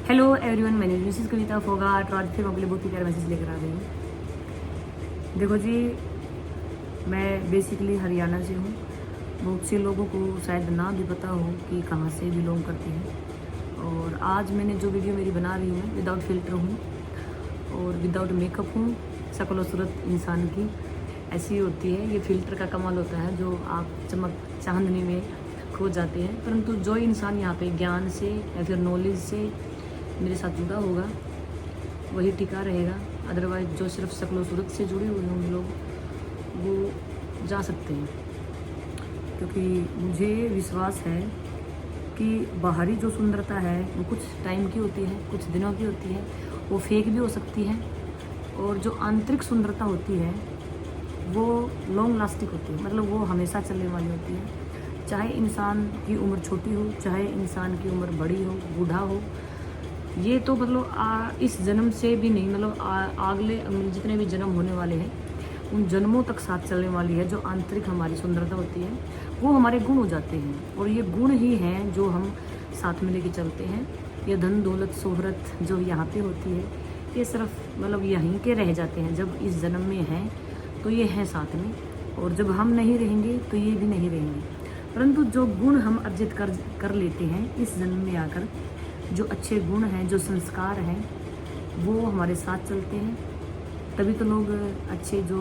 Hello everyone, मैंने Mrs कविता फोगाट आज फिर के लिए बहुत ही प्यारा मैसेज लेकर आ गई हूँ। देखो जी, मैं बेसिकली हरियाणा से हूँ। बहुत से लोगों को शायद ना भी पता हो कि कहाँ से बिलोंग करती है। और आज मैंने जो वीडियो मेरी बना रही हूँ विदाउट फिल्टर हूँ और विदाउट मेकअप हूँ। शक्ल और सूरत इंसान की ऐसी होती है, ये फिल्टर का कमाल होता है जो आप चमक चांदनी में खो जाते हैं। परंतु जो इंसान यहाँ पे ज्ञान से या फिर नॉलेज से मेरे साथ जुड़ा होगा वही टिका रहेगा। अदरवाइज जो सिर्फ शक्ल सूरत से जुड़े हुए होंगे लोग वो जा सकते हैं, क्योंकि मुझे विश्वास है कि बाहरी जो सुंदरता है वो कुछ टाइम की होती है, कुछ दिनों की होती है, वो फेक भी हो सकती है। और जो आंतरिक सुंदरता होती है वो लॉन्ग लास्टिक होती है, मतलब वो हमेशा चलने वाली होती है। चाहे इंसान की उम्र छोटी हो, चाहे इंसान की उम्र बड़ी हो, बूढ़ा हो, ये तो मतलब इस जन्म से भी नहीं, मतलब अगले जितने भी जन्म होने वाले हैं उन जन्मों तक साथ चलने वाली है। जो आंतरिक हमारी सुंदरता होती है वो हमारे गुण हो जाते हैं, और ये गुण ही हैं जो हम साथ में लेके चलते हैं। ये धन दौलत शोहरत जो यहाँ पे होती है ये सिर्फ मतलब यहीं के रह जाते हैं। जब इस जन्म में हैं तो ये हैं साथ में, और जब हम नहीं रहेंगे तो ये भी नहीं रहेंगे। परंतु जो गुण हम अर्जित कर लेते हैं इस जन्म में आकर, जो अच्छे गुण हैं, जो संस्कार हैं, वो हमारे साथ चलते हैं। तभी तो लोग अच्छे जो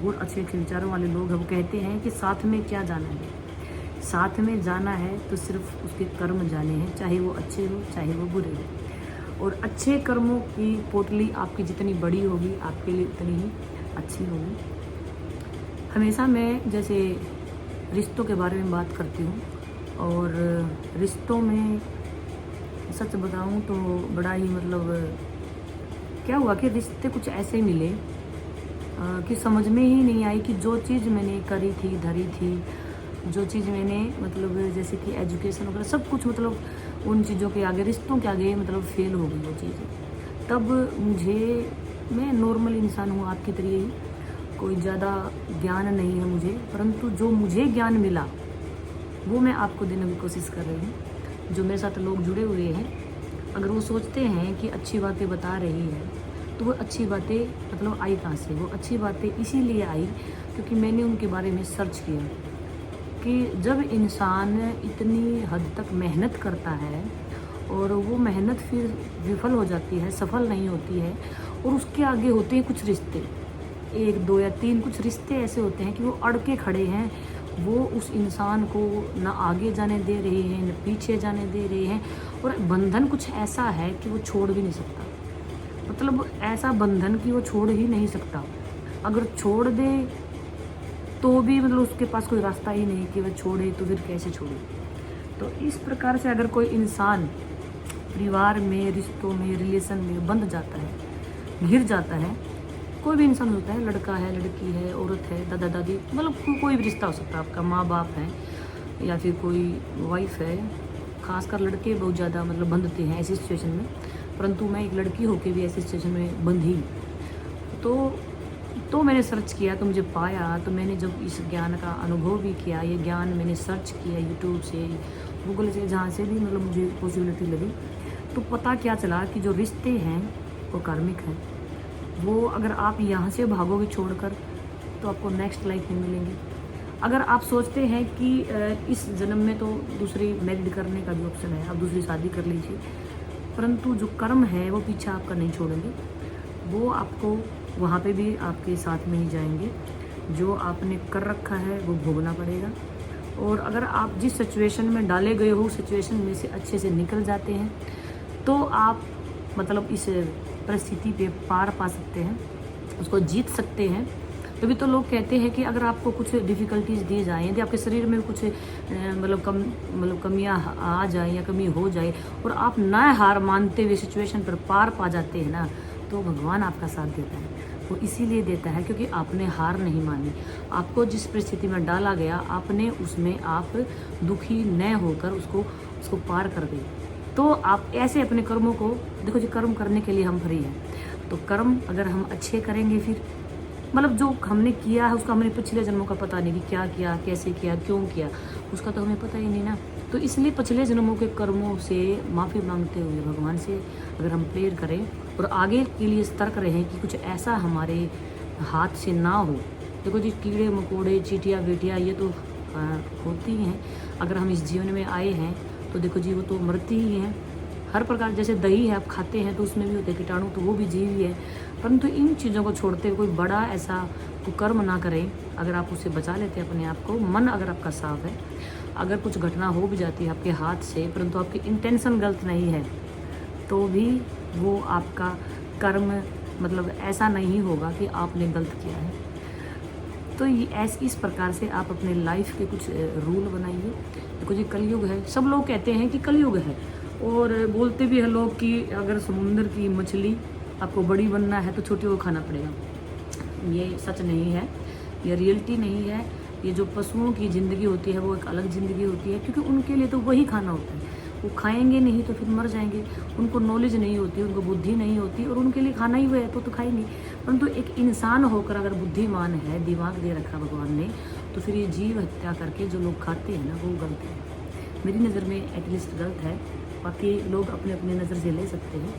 गुण अच्छे विचारों वाले लोग हैं वो कहते हैं कि साथ में क्या जाना है। साथ में जाना है तो सिर्फ उसके कर्म जाने हैं, चाहे वो अच्छे हो चाहे वो बुरे हो। और अच्छे कर्मों की पोटली आपकी जितनी बड़ी होगी आपके लिए उतनी ही अच्छी होगी। हमेशा मैं जैसे रिश्तों के बारे में बात करती हूँ, और रिश्तों में सच बताऊँ तो बड़ा ही मतलब क्या हुआ कि रिश्ते कुछ ऐसे मिले कि समझ में ही नहीं आई कि जो चीज़ मैंने करी थी, धरी थी, जो चीज़ मैंने मतलब जैसे कि एजुकेशन वगैरह सब कुछ, मतलब उन चीज़ों के आगे, रिश्तों के आगे मतलब फेल हो गई वो चीज़। तब मुझे, मैं नॉर्मल इंसान हूँ आपकी तरह ही, कोई ज़्यादा ज्ञान नहीं है मुझे, परंतु जो मुझे ज्ञान मिला वो मैं आपको देने की कोशिश कर रही हूँ। जो मेरे साथ लोग जुड़े हुए हैं, अगर वो सोचते हैं कि अच्छी बातें बता रही है तो वो अच्छी बातें मतलब आई कहाँ से? वो अच्छी बातें इसीलिए आई क्योंकि मैंने उनके बारे में सर्च किया कि जब इंसान इतनी हद तक मेहनत करता है और वो मेहनत फिर विफल हो जाती है, सफल नहीं होती है, और उसके आगे होते हैं कुछ रिश्ते, 1 2 या 3 कुछ रिश्ते ऐसे होते हैं कि वो अड़ के खड़े हैं। वो उस इंसान को न आगे जाने दे रहे हैं न पीछे जाने दे रहे हैं, और बंधन कुछ ऐसा है कि वो छोड़ भी नहीं सकता। मतलब ऐसा बंधन कि वो छोड़ ही नहीं सकता। अगर छोड़ दे तो भी मतलब उसके पास कोई रास्ता ही नहीं कि वह छोड़े, तो फिर कैसे छोड़े। तो इस प्रकार से अगर कोई इंसान परिवार में, रिश्तों में, रिलेशन में बंध जाता है, घिर जाता है, कोई भी इंसान होता है, लड़का है, लड़की है, औरत है, दादा दादी, मतलब कोई भी रिश्ता हो सकता है आपका, माँ बाप है या फिर कोई वाइफ है। खासकर लड़के बहुत ज़्यादा मतलब बंधते हैं ऐसी सिचुएशन में, परंतु मैं एक लड़की होकर भी ऐसी सिचुएशन में बंधी। तो मैंने सर्च किया तो मुझे पाया। तो मैंने जब इस ज्ञान का अनुभव भी किया, ये ज्ञान मैंने सर्च किया यूट्यूब से, गूगल से, जहाँ से भी मतलब मुझे पॉसिबिलिटी लगी, तो पता क्या चला कि जो रिश्ते हैं वो कार्मिक हैं। वो अगर आप यहाँ से भागोगे छोड़कर तो आपको नेक्स्ट लाइफ में मिलेंगे। अगर आप सोचते हैं कि इस जन्म में तो दूसरी मैरिड करने का भी ऑप्शन है, आप दूसरी शादी कर लीजिए, परंतु जो कर्म है वो पीछे आपका नहीं छोड़ेंगे। वो आपको वहाँ पे भी आपके साथ में ही जाएंगे। जो आपने कर रखा है वो भोगना पड़ेगा। और अगर आप जिस सिचुएशन में डाले गए हो, सिचुएशन में से अच्छे से निकल जाते हैं तो आप मतलब इस परिस्थिति पे पार पा सकते हैं, उसको जीत सकते हैं। तभी तो लोग कहते हैं कि अगर आपको कुछ डिफ़िकल्टीज दी जाएँ, यदि आपके शरीर में कुछ मतलब कमियां आ जाए या कमी हो जाए, और आप ना हार मानते हुए सिचुएशन पर पार पा जाते हैं ना, तो भगवान आपका साथ देता है। वो इसीलिए देता है क्योंकि आपने हार नहीं मानी। आपको जिस परिस्थिति में डाला गया, आपने उसमें आप दुखी न होकर उसको पार कर गए। तो आप ऐसे अपने कर्मों को देखो जी, कर्म करने के लिए हम फ्री हैं। तो कर्म अगर हम अच्छे करेंगे, फिर मतलब जो हमने किया है उसका हमें पिछले जन्मों का पता नहीं कि क्या किया, कैसे किया, क्यों किया, उसका तो हमें पता ही नहीं ना। तो इसलिए पिछले जन्मों के कर्मों से माफ़ी मांगते हुए भगवान से अगर हम प्रेयर करें और आगे के लिए सतर्क रहें कि कुछ ऐसा हमारे हाथ से ना हो। देखो जी, कीड़े मकोड़े, चींटियाँ बेटियाँ ये तो होती हैं। अगर हम इस जीवन में आए हैं तो देखो जी वो तो मरती ही हैं। हर प्रकार, जैसे दही है आप खाते हैं तो उसमें भी होते हैं कीटाणु, तो वो भी जीव ही है। परंतु इन चीज़ों को छोड़ते हुए कोई बड़ा ऐसा कुकर्म ना करें। अगर आप उससे बचा लेते हैं अपने आप को, मन अगर आपका साफ है, अगर कुछ घटना हो भी जाती है आपके हाथ से परंतु आपकी इंटेंशन गलत नहीं है, तो भी वो आपका कर्म मतलब ऐसा नहीं होगा कि आपने गलत किया है। तो इस प्रकार से आप अपने लाइफ के कुछ रूल बनाइए। देखो जी, कलयुग है, सब लोग कहते हैं कि कलयुग है, और बोलते भी हैं लोग कि अगर समुद्र की मछली आपको बड़ी बनना है तो छोटी को खाना पड़ेगा। ये सच नहीं है, ये रियलिटी नहीं है। ये जो पशुओं की ज़िंदगी होती है वो एक अलग ज़िंदगी होती है, क्योंकि उनके लिए तो वही खाना होता है। वो खाएंगे नहीं तो फिर मर जाएंगे। उनको नॉलेज नहीं होती, उनको बुद्धि नहीं होती, और उनके लिए खाना ही वो है तो खाएंगे। परंतु एक इंसान होकर अगर बुद्धिमान है, दिमाग दे रखा भगवान ने, तो फिर ये जीव हत्या करके जो लोग खाते हैं ना, वो गलत है। मेरी नज़र में एटलीस्ट गलत है। बाकी लोग अपने अपने नज़र से ले सकते हैं।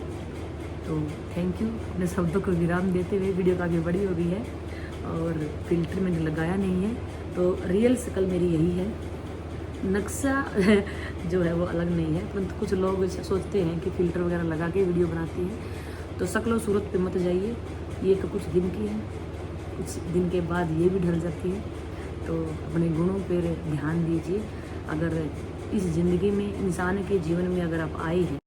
तो थैंक यू। अपने शब्दों को विराम देते हुए, वीडियो काफ़ी बड़ी हो गई है और फिल्टर मैंने लगाया नहीं है, तो रियल शक्ल मेरी यही है। नक्शा जो है वो अलग नहीं है, परंतु कुछ लोग सोचते हैं कि फ़िल्टर वगैरह लगा के वीडियो बनाती हैं। तो शक्ल सूरत पे मत जाइए, ये तो कुछ दिन की है, कुछ दिन के बाद ये भी ढल जाती है। तो अपने गुणों पर ध्यान दीजिए। अगर इस ज़िंदगी में, इंसान के जीवन में अगर आप आए हैं